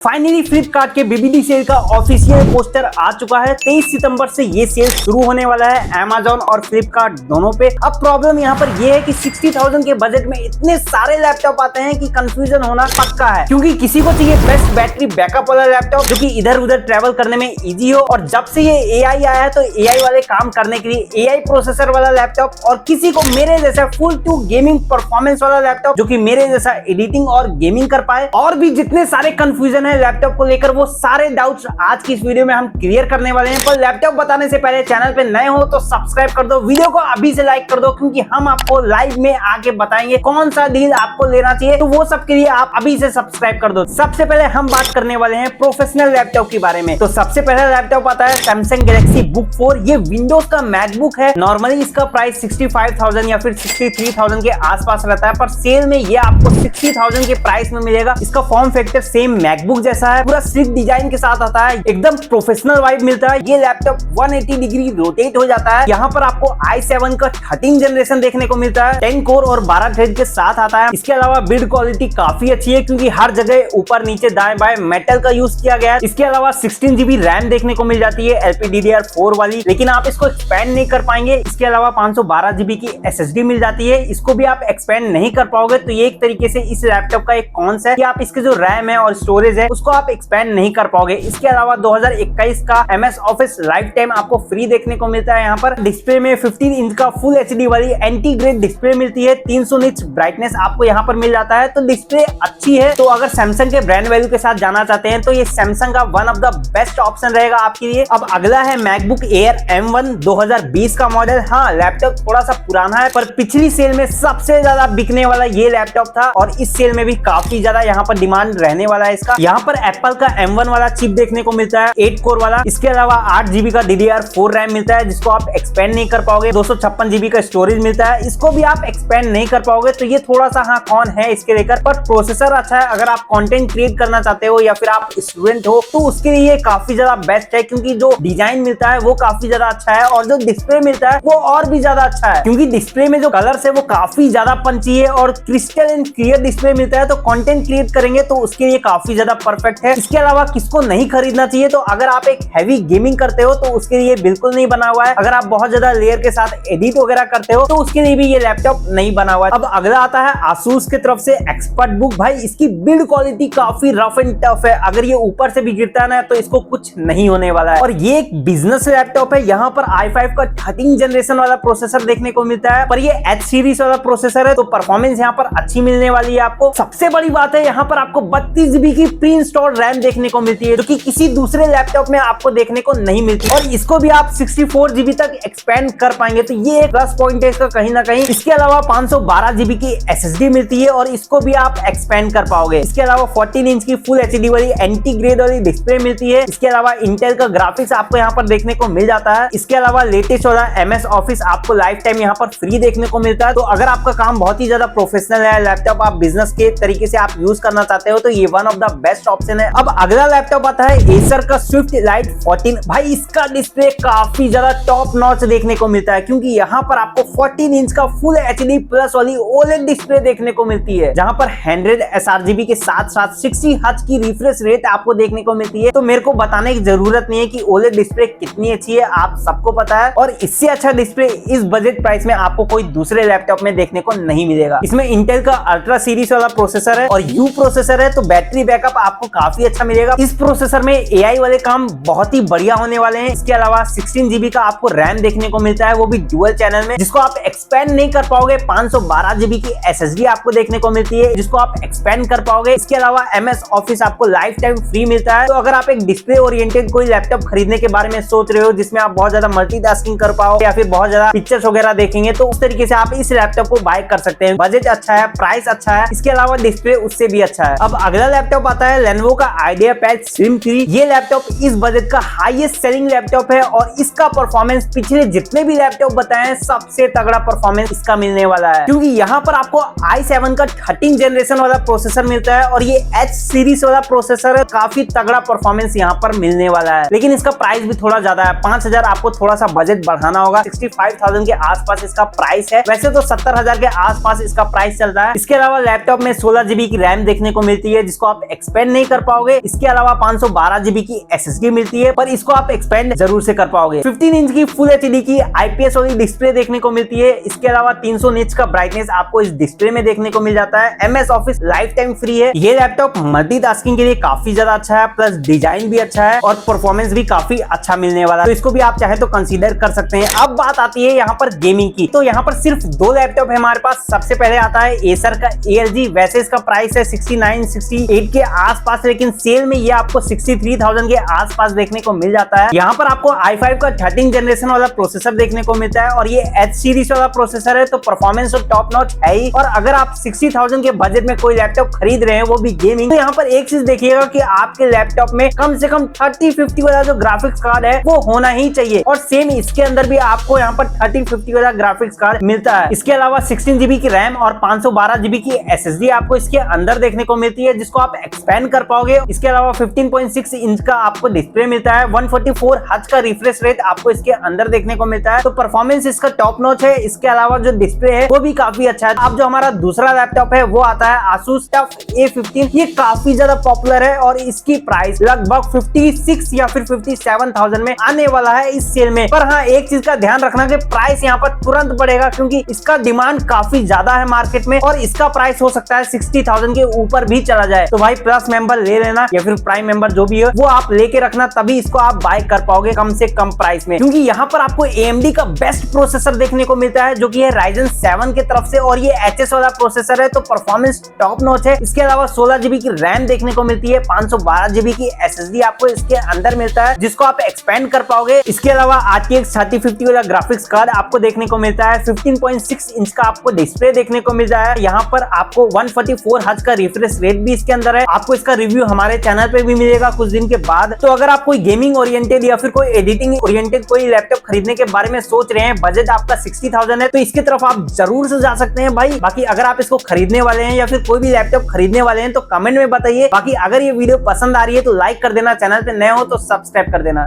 Finally Flipkart के BBD cell का official poster आ चुका है। 23 सितंबर से ये सेल शुरू होने वाला है अमेजॉन और फ्लिपकार्ट दोनों पे। अब प्रॉब्लम यहाँ पर ये है कि 60,000 के बजट में इतने सारे लैपटॉप आते हैं कि कंफ्यूजन होना पक्का है, क्योंकि किसी को चाहिए बेस्ट बैटरी बैकअप वाला लैपटॉप जो कि इधर उधर ट्रेवल करने में इजी हो, और जब से ये एआई आया है तो एआई वाले काम करने के लिए एआई प्रोसेसर वाला लैपटॉप, और किसी को मेरे जैसा फुल टू गेमिंग परफॉर्मेंस वाला लैपटॉप जो कि मेरे जैसा एडिटिंग और गेमिंग कर पाए। और भी जितने सारे कंफ्यूजन लैपटॉप को लेकर वो सारे डाउट्स आज की इस वीडियो में हम क्लियर करने वाले हैं। पर लैपटॉप बताने से पहले चैनल पे नए हो तो सब्सक्राइब कर दो, वीडियो को अभी से लाइक कर दो, क्योंकि हम आपको लाइव में आके बताएंगे कौन सा डील आपको लेना चाहिए। तो वो सब के लिए आप अभी से सब्सक्राइब कर दो। सबसे पहले हम बात करने वाले हैं प्रोफेशनल लैपटॉप के बारे में। तो सबसे पहला लैपटॉप आता है सैमसंग गैलेक्सी बुक 4। ये विंडोज का मैकबुक है। नॉर्मली इसका प्राइस 65,000 या फिर 63,000 के आसपास रहता है, पर सेल में ये आपको 60,000 के प्राइस में मिलेगा। इसका फॉर्म फैक्टर सेम मैकबुक जैसा है, पूरा स्लिक डिजाइन के साथ आता है, एकदम प्रोफेशनल वाइब मिलता है। ये लैपटॉप 180 डिग्री रोटेट हो जाता है। यहाँ पर आपको i7 का 13 जनरेशन देखने को मिलता है, 10 कोर और 12 थ्रेड के साथ आता है। इसके अलावा बिल्ड क्वालिटी काफी अच्छी है, क्योंकि हर जगह ऊपर नीचे दाएं बाएं मेटल का यूज किया गया है। इसके अलावा 16 GB रैम देखने को मिल जाती है LPDDR4 वाली, लेकिन आप इसको एक्सपेंड नहीं कर पाएंगे। इसके अलावा 512 GB की SSD मिल जाती है, इसको भी आप एक्सपेंड नहीं कर पाओगे। तो ये एक तरीके से इस लैपटॉप का एक कॉन्स है कि आप इसके जो रैम है और स्टोरेज है उसको आप एक्सपेंड नहीं कर पाओगे। इसके अलावा 2021 का MS ऑफिस लाइफ टाइम आपको फ्री देखने को मिलता है। यहाँ पर डिस्प्ले में 15 इंच का फुल HD वाली एंटी ग्रेड डिस्प्ले मिलती है। 300 निट्स ब्राइटनेस आपको यहाँ पर मिल जाता है, तो डिस्प्ले अच्छी है। तो अगर सैमसंग के ब्रांड वैल्यू के साथ जाना चाहते हैं तो ये सैमसंग का one of the best option रहेगा आपके लिए। अब अगला है मैकबुक एयर M1 2020 का मॉडल। हाँ, लैपटॉप थोड़ा सा पुराना है, पर पिछली सेल में सबसे ज्यादा बिकने वाला ये लैपटॉप था, और इस सेल में भी काफी ज्यादा यहाँ पर डिमांड रहने वाला है इसका। यहाँ पर एप्पल का M1 वाला चिप देखने को मिलता है, 8 कोर वाला। इसके अलावा 8 GB का DDR4 रैम मिलता है, जिसको आप एक्सपेंड नहीं कर पाओगे। 256 GB का स्टोरेज मिलता है, इसको भी आप एक्सपेंड नहीं कर पाओगे। तो ये थोड़ा सा हाँ कौन है इसके लेकर, पर प्रोसेसर अच्छा है। अगर आप कंटेंट क्रिएट करना चाहते हो या फिर आप स्टूडेंट हो तो उसके लिए काफी ज्यादा बेस्ट है, क्योंकि जो डिजाइन मिलता है वो काफी ज्यादा अच्छा है, और जो डिस्प्ले मिलता है वो और भी ज्यादा अच्छा है, क्योंकि डिस्प्ले में जो कलर्स है वो काफी ज्यादा पंची है और क्रिस्टल एंड क्लियर डिस्प्ले मिलता है। तो कंटेंट क्रिएट करेंगे तो उसके लिए काफी ज्यादा परफेक्ट है। इसके अलावा किसको नहीं खरीदना चाहिए, तो अगर आप एक हैवी गेमिंग करते हो तो उसके लिए बिल्कुल नहीं बना हुआ है। अगर आप बहुत ज्यादा लेयर के साथ एडिट वगैरह करते हो तो उसके लिए भी ये लैपटॉप नहीं बना हुआ है। अब अगला आता है आसूस की तरफ से एक्सपर्ट बुक। भाई इसकी बिल्ड क्वालिटी काफी रफ एंड टफ है, अगर ये ऊपर से भी गिरता है ना तो इसको कुछ नहीं होने वाला है। और ये एक बिजनेस लैपटॉप है। यहाँ पर i5 का 13 जनरेशन वाला प्रोसेसर देखने को मिलता है, पर ये H सीरीज वाला प्रोसेसर है, तो परफॉर्मेंस यहाँ पर अच्छी मिलने वाली है आपको। सबसे बड़ी बात है यहाँ पर आपको 32 GB की प्री इंस्टॉल्ड रैम देखने को मिलती है, जो कि किसी दूसरे लैपटॉप में आपको देखने को नहीं मिलती, और इसको भी आप 64 GB तक एक्सपेंड कर पाएंगे। तो ये एक प्लस पॉइंट है इसका कहीं ना कहीं। इसके अलावा 512 GB की SSD मिलती है, और इसको भी आप एक्सपेंड कर पाओगे। इसके अलावा 14 इंच की फुल HD वाली एंटी ग्रेड वाली डिस्प्ले मिलती है। इसके अलावा इंटेल का ग्राफिक्स आपको यहाँ पर देखने को मिल जाता है। इसके अलावा लेटेस्ट वाला MS ऑफिस आपको लाइफ टाइम यहाँ पर फ्री देखने को मिलता है। तो अगर आपका काम बहुत ही ज्यादा प्रोफेशनल है, लैपटॉप आप बिजनेस के तरीके से आप यूज करना चाहते हो, तो ये one of the best option है। अब अगला लैपटॉप आता है Acer का Swift Lite 14। भाई इसका डिस्प्ले काफी ज्यादा टॉप नॉच देखने को मिलता है, क्योंकि यहाँ पर आपको 14 इंच का फुल HD प्लस वाली OLED डिस्प्ले देखने को मिलती है, जहाँ पर 100 sRGB के साथ साथ 60 हर्ट्ज की रिफ्रेश रेट आपको देखने को मिलती है। तो मेरे को बताने की जरूरत नहीं है कि OLED डिस्प्ले कितनी अच्छी है, आप सबको पता है। और इससे अच्छा डिस्प्ले इस बजट प्राइस में आपको कोई दूसरे लैपटॉप में देखने को नहीं मिलेगा। इसमें इंटेल का अल्ट्रा सीरीज वाला प्रोसेसर है और U प्रोसेसर है, तो बैटरी बैकअप आपको काफी अच्छा मिलेगा। इस प्रोसेसर में AI वाले काम बहुत ही बढ़िया होने वाले हैं। इसके अलावा 16 GB का आपको रैम देखने को मिलता है, वो भी डुअल चैनल में, जिसको आप एक्सपेंड नहीं कर पाओगे। 512 GB की SSD आपको देखने को मिलती है, जिसको आप एक्सपेंड कर पाओगे। इसके अलावा MS ऑफिस आपको लाइफ टाइम फ्री मिलता है। तो अगर आप एक डिस्प्ले ओरिएंटेड कोई लैपटॉप खरीदने के बारे में सोच रहे हो, जिसमें आप बहुत ज्यादा मल्टीटास्किंग कर पाओ या फिर बहुत ज्यादा पिक्चर्स वगैरह देखेंगे, तो उस तरीके से आप इस लैपटॉप को बाय कर सकते हैं। बजट अच्छा है, प्राइस अच्छा है, इसके अलावा डिस्प्ले उससे भी अच्छा है। अब अगला लैपटॉप आता है Lenovo का IdeaPad Slim 3। ये लैपटॉप इस बजट का हाईएस्ट सेलिंग लैपटॉप है, और इसका परफॉर्मेंस पिछले जितने भी लैपटॉप बताए हैं सबसे तगड़ा परफॉर्मेंस इसका मिलने वाला है, क्योंकि यहाँ पर आपको i7 का 13 जनरेशन वाला प्रोसेसर मिलता है, और ये H सीरीज वाला प्रोसेसर है। काफी तगड़ा परफॉर्मेंस यहाँ पर मिलने वाला है, लेकिन इसका प्राइस भी थोड़ा ज्यादा है। 5000 आपको थोड़ा सा बजट बढ़ाना होगा। 65,000 के आसपास इसका प्राइस है, वैसे तो 70,000 के आसपास इसका प्राइस चल रहा है। इसके अलावा लैपटॉप में 16 GB की रैम देखने को मिलती है, जिसको आप एक्सपेंड एक्सपेंड नहीं कर पाओगे। इसके अलावा 512 GB की SSD मिलती है, पर इसको आप एक्सपेंड जरूर से कर पाओगे। 15 इंच की फुल HD की IPS वाली डिस्प्ले देखने को मिलती है। इसके अलावा 300 निट्स का ब्राइटनेस आपको इस डिस्प्ले में देखने को मिल जाता है। MS office life time free है। ये लैपटॉप मल्टीटास्किंग के लिए काफी ज्यादा अच्छा है, प्लस डिजाइन भी अच्छा है और परफॉर्मेंस भी काफी अच्छा मिलने वाला है, तो इसको भी आप चाहे तो कंसीडर कर सकते हैं। अब बात आती है यहाँ पर गेमिंग की, तो यहाँ पर सिर्फ 2 लैपटॉप है हमारे पास। सबसे पहले आता है एसर का ALG। वैसे इसका प्राइस है 69-68 के आसपास, लेकिन सेल में ये आपको 63,000 के आसपास देखने को मिल जाता है। यहाँ पर आपको i5 का 13 जनरेशन वाला प्रोसेसर देखने को मिलता है और ये H सीरीज वाला प्रोसेसर है, तो परफॉर्मेंस तो टॉप नॉच है ही। और अगर आप 60,000 के बजट में कोई लैपटॉप खरीद रहे हैं, वो भी गेमिंग, तो यहाँ पर एक चीज देखिएगा कि आपके लैपटॉप में कम से कम 3050 वाला जो ग्राफिक्स कार्ड है वो होना ही चाहिए। और सेम इसके अंदर भी आपको यहाँ पर 3050 वाला ग्राफिक्स कार्ड मिलता है। इसके अलावा 16 GB की रैम और 512 GB की SSD आपको इसके अंदर देखने को मिलती है, जिसको आप एक्सपेंड कर पाओगे। इसके अलावा 15.6 इंच का आपको डिस्प्ले मिलता है। 144 हर्ट्ज का रिफ्रेश रेट आपको इसके अंदर देखने को मिलता है, तो परफॉर्मेंस इसका टॉप नॉच है। इसके अलावा जो डिस्प्ले है वो भी काफी अच्छा है। अब जो हमारा दूसरा लैपटॉप है वो आता है Asus TUF A15। ये काफी ज्यादा पॉपुलर है और इसकी प्राइस लगभग 56 या फिर 57,000 में आने वाला है इस सेल में। पर हाँ, एक चीज का ध्यान रखना कि प्राइस यहाँ पर तुरंत बढ़ेगा, क्योंकि इसका डिमांड काफी ज्यादा है मार्केट में और इसका प्राइस हो सकता है 60,000 के ऊपर भी चला जाए। तो भाई प्लस मेंबर ले लेना या फिर प्राइम मेंबर जो भी है वो आप लेके रखना, तभी इसको आप बाय कर पाओगे कम से कम प्राइस में। क्योंकि यहाँ पर आपको AMD का बेस्ट प्रोसेसर देखने को मिलता है, जो कि है Ryzen 7 की तरफ से, और ये HS वाला प्रोसेसर है, तो परफॉर्मेंस टॉप नॉच है। इसके अलावा 16 GB की रैम देखने को मिलती है। 512 GB की SSD आपको इसके अंदर मिलता है, जिसको आप एक्सपेंड कर पाओगे। इसके अलावा RTX 3050 वाला ग्राफिक्स कार्ड आपको देखने को मिलता है। 15.6 इंच का आपको डिस्प्ले देखने को मिलता है। यहाँ पर आपको 144 हर्ट्ज का रिफ्रेश रेट भी इसके अंदर है। आपको इसका रिव्यू हमारे चैनल पे भी मिलेगा कुछ दिन के बाद। तो अगर आप कोई गेमिंग ओरिएंटेड या फिर कोई एडिटिंग ओरिएंटेड कोई लैपटॉप खरीदने के बारे में सोच रहे हैं, बजट आपका 60,000 है, तो इसकी तरफ आप जरूर से जा सकते हैं भाई। बाकी अगर आप इसको खरीदने वाले हैं या फिर कोई भी लैपटॉप खरीदने वाले हैं तो कमेंट में बताइए। बाकी अगर ये वीडियो पसंद आ रही है तो लाइक कर देना, चैनल पे नए हो तो सब्सक्राइब कर देना।